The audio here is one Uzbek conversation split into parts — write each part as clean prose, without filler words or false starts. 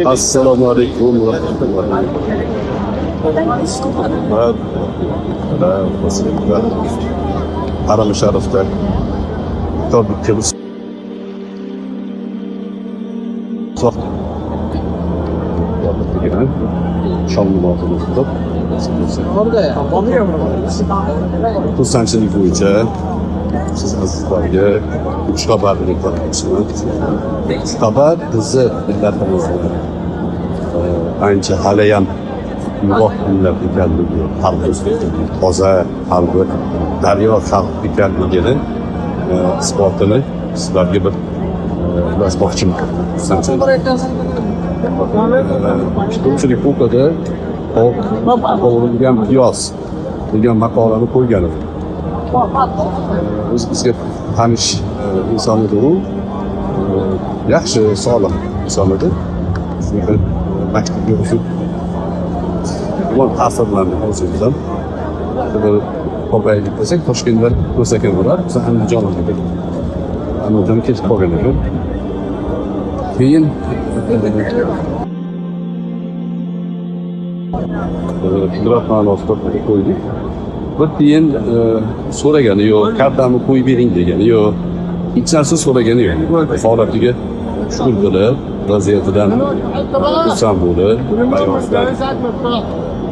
Assalomu alaykum va rahmatullohi. Haram-ı Şerif'te tabii ki bu soft yapılan şanlı altında xususanchilik bo'yicha siz azizlarga 3 xabarni aytmoqchiman. Xabar bizni millatimizni ancha haliyam uyg'oq millat ekanligi, qalbi toza, qalbi daryo xalq ekanligini isbotini sizlarga bir yozmoqchiman. Ko'pchilik o'qidi, qovurilgan piyoz degan maqolani qo'ygan edi. Bizga tanish inson edi u. Yaxshi, solih inson edi. Shunga maktabga o'qib, bu ta'sirlandik o'zimizdan. Qo'paylik desak, Toshkentda ko'rsakan bo'lar, biz Andijonda. Andijon ketib qolgan ekan. Keyin grafman ostida qo'ydik. Bir keyin so'ragani yo'q, kartamni qo'yib bering degani yo'q. Hech narsa so'ragani yo'q. Holatiga shukur qilib, vaziyatidan xursand bo'lib,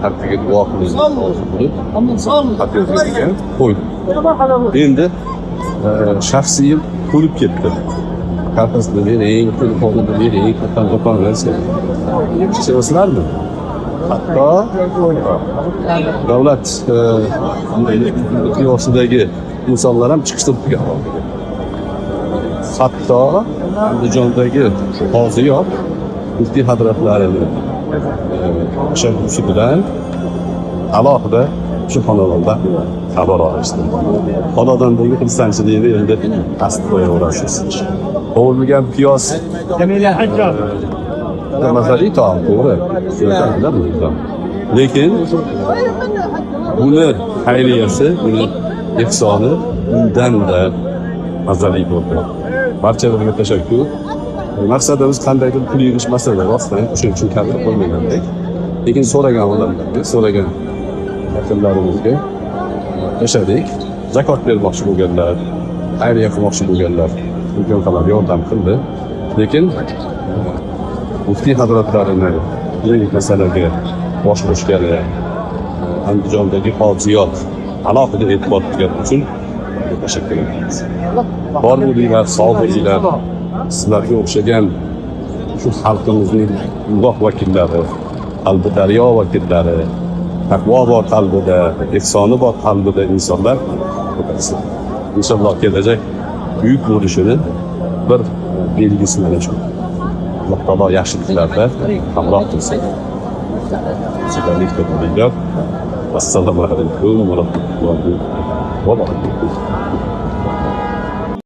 haqiga duo qilib, haqiga qo'ydik. Endi shaxsiyim ko'rib ketdi. Kartasini bering, telefonini bering, sevasizlarmi? Hatto davlat miqyosidagi insonlar ham chiqishtirib turgan. Hatto Andijondagi qoziyoq muftiy hazratlarining tashabbusi bilan alohida shu xonadonda xabar olishdi. Xonadondagi xursandchilikni endi tasdiqlayverasiz. Qovurilgan piyoz mazali taom, to'g'ri. Lekin buni xayriyasi, buni ehsoni undan-da mazali bo'ldi. Barchalarga tashakkur. Maqsadimiz qandaydir pul yig'ish masala rostdan shuning uchun kalta qo'ymagandik. Lekin so'ragan odamlarga, so'ragan yaqinlarimizga tashadik. Zakot bermoqchi bo'lganlar, xayriya qilmoqchi bo'lganlar imkon qadar yordam qildi. Lekin muftiy hazratlarini bu masalaga boshqarishgani, Andijondagi hojiyot alohida e'tibor bergani uchun tashakkur etamiz. Bor bo'linglar, sog' bo'linglar. Sizlarga o'xshagan shu xalqimizning ulug' vakillari, qalbi daryo vakillari, taqvo bor qalbida, ehsoni bor qalbida insonlar ko'paysin. Inshaalloh kelajak buyuk bo'lishini bir belgisi mana shu. Alloh taolo yaxshiliklarda hamroh qilsin. Sizlarga ko'p Assalomu alaykum va rahmatullohi va barakatuh.